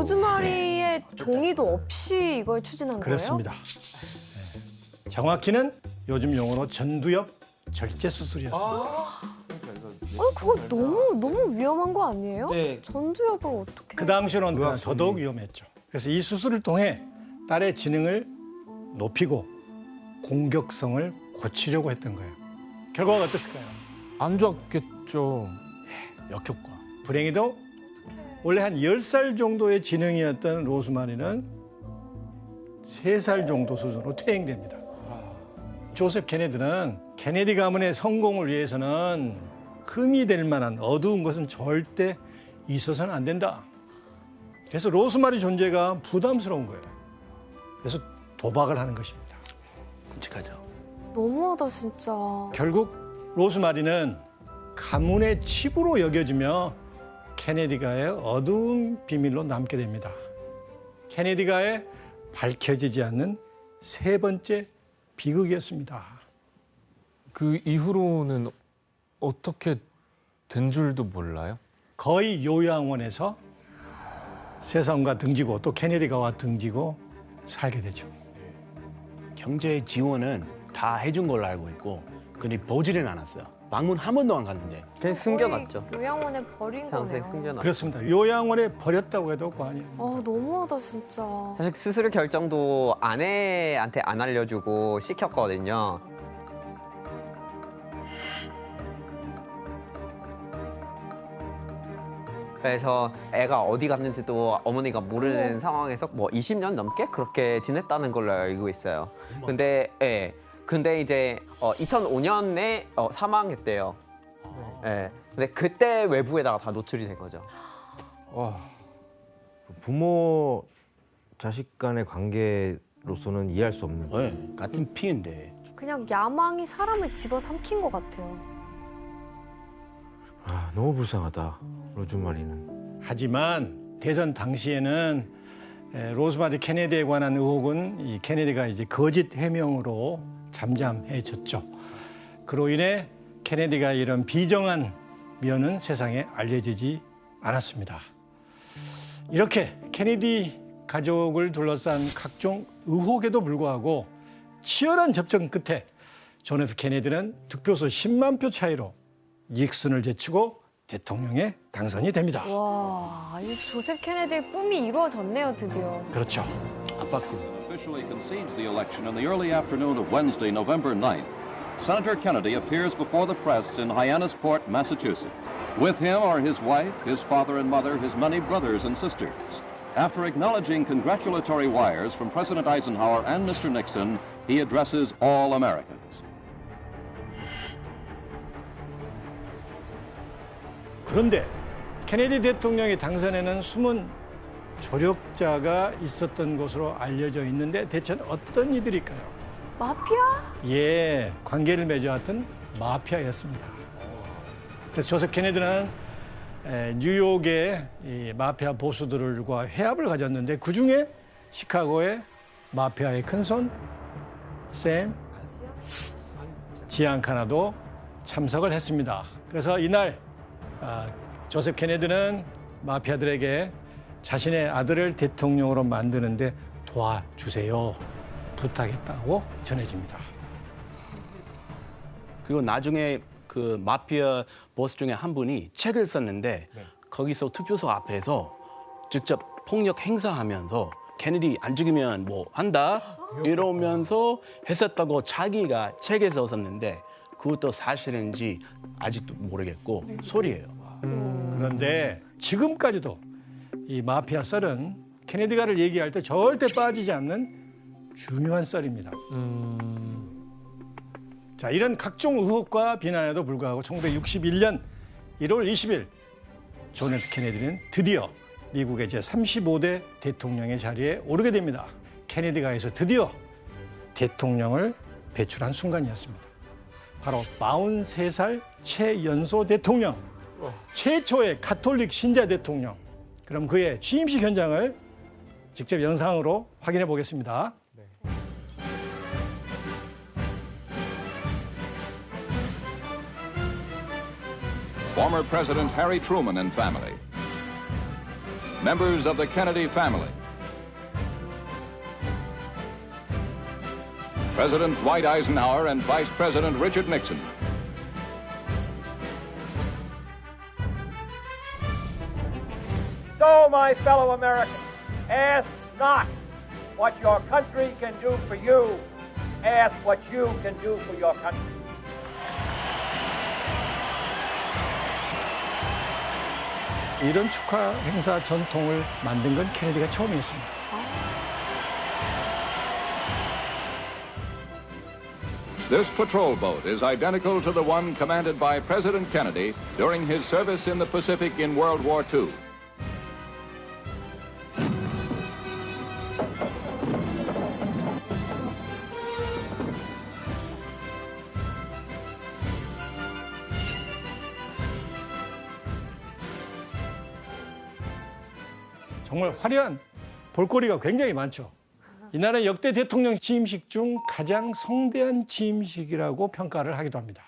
로즈마리의 동의도 없이 이걸 추진한 그렇습니다. 네. 정확히는 요즘 용어로 전두엽 절제 수술이었습니다. 그거 너무 위험한 거 아니에요? 네. 전두엽을 어떻게? 그 당시로는 더더욱 위험했죠. 그래서 이 수술을 통해 딸의 지능을 높이고 공격성을 고치려고 했던 거예요. 결과가 어땠을까요? 안 좋았겠죠. 역효과. 불행히도 원래 한 10살 정도의 지능이었던 로즈마리는 3살 정도 수준으로 퇴행됩니다. 조셉 케네디는 케네디 가문의 성공을 위해서는 흠이 될 만한 어두운 것은 절대 있어서는 안 된다. 그래서 로즈마리 존재가 부담스러운 거예요. 그래서 도박을 하는 것입니다. 끔찍하죠. 너무하다 진짜. 결국 로즈마리는 가문의 칩으로 여겨지며 케네디가의 어두운 비밀로 남게 됩니다. 케네디가의 밝혀지지 않는 세 번째 비극이었습니다. 그 이후로는 어떻게 된 줄도 몰라요? 거의 요양원에서 세상과 등지고 또 케네디가와 등지고 살게 되죠. 경제 지원은 다 해준 걸로 알고 있고 근데 보지는 않았어요. 방문 한 번도 안 갔는데. 그냥 숨겨놨죠. 거의 요양원에 버린 평생 거네요. 숨겨놨죠. 그렇습니다. 요양원에 버렸다고 해도 과언이에요. 너무하다 진짜. 사실 수술 결정도 아내한테 안 알려주고 시켰거든요. 그래서 애가 어디 갔는지도 어머니가 모르는 상황에서 뭐 20년 넘게 그렇게 지냈다는 걸로 알고 있어요. 근데 이제 2005년에 사망했대요. 근데 그때 외부에다가 다 노출이 된 거죠. 부모 자식 간의 관계로서는 이해할 수 없는. 네, 같은 피인데. 그냥 야망이 사람을 집어삼킨 것 같아요. 너무 불쌍하다. 로즈마리는. 하지만 대선 당시에는 로즈마리 케네디에 관한 의혹은 이 케네디가 이제 거짓 해명으로 잠잠해졌죠. 그로 인해 케네디가 이런 비정한 면은 세상에 알려지지 않았습니다. 이렇게 케네디 가족을 둘러싼 각종 의혹에도 불구하고 치열한 접전 끝에 존 F 케네디는 득표수 10만 표 차이로 닉슨을 제치고 대통령에 당선이 됩니다. 와, 이 조셉 케네디의 꿈이 이루어졌네요 드디어. 그렇죠. 아빠 꿈. Officially concedes the election in the early afternoon of Wednesday, November 9th. Senator Kennedy appears before the press in Hyannisport, Massachusetts. With him are his wife, his father and mother, his many brothers and sisters. After acknowledging congratulatory wires from President Eisenhower and Mr. Nixon, he addresses all Americans. 그런데 케네디 대통령의 당선에는 숨은 조력자가 있었던 것으로 알려져 있는데 대체 어떤 이들일까요? 마피아? 예, 관계를 맺어왔던 마피아였습니다. 그래서 조셉 케네디는 뉴욕의 이 마피아 보수들과 회합을 가졌는데 그중에 시카고의 마피아의 큰손 샘 지안카나도 참석을 했습니다. 그래서 이날 조셉 케네디는 마피아들에게 자신의 아들을 대통령으로 만드는데 도와주세요. 부탁했다고 전해집니다. 그리고 나중에 그 마피아 보스 중에 한 분이 책을 썼는데 거기서 투표소 앞에서 직접 폭력 행사하면서 케네디 안 죽이면 뭐 한다 이러면서 했었다고 자기가 책에 썼었는데 그것도 사실인지 아직도 모르겠고 소리예요. 그런데 지금까지도 이 마피아 썰은 케네디가를 얘기할 때 절대 빠지지 않는 중요한 썰입니다. 자, 이런 각종 의혹과 비난에도 불구하고 1961년 1월 20일 존 F 케네디는 드디어 미국의 제35대 대통령의 자리에 오르게 됩니다. 케네디가에서 드디어 대통령을 배출한 순간이었습니다. 바로 43살 최연소 대통령, 최초의 가톨릭 신자 대통령. 그럼 그의 취임식 현장을 직접 영상으로 확인해 보겠습니다. Former President Harry Truman and family. members of the Kennedy family. President Dwight Eisenhower and Vice President Richard Nixon. So, my fellow Americans, ask not what your country can do for you. Ask what you can do for your country. 이런 축하 행사 전통을 만든 건 케네디가 처음이었습니다. This patrol boat is identical to the one commanded by President Kennedy during his service in the Pacific in World War II. 정말 화려한 볼거리가 굉장히 많죠. 이날은 역대 대통령 취임식 중 가장 성대한 취임식이라고 평가를 하기도 합니다.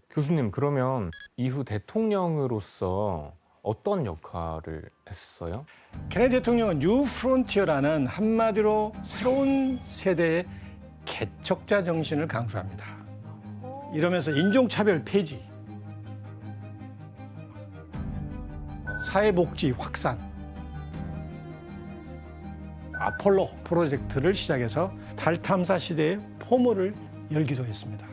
교수님, 그러면 이후 대통령으로서 어떤 역할을 했어요? 케네디 대통령은 뉴 프론티어라는 한마디로 새로운 세대의 개척자 정신을 강조합니다. 이러면서 인종차별 폐지, 사회복지 확산, 아폴로 프로젝트를 시작해서 달 탐사 시대의 포문을 열기도 했습니다.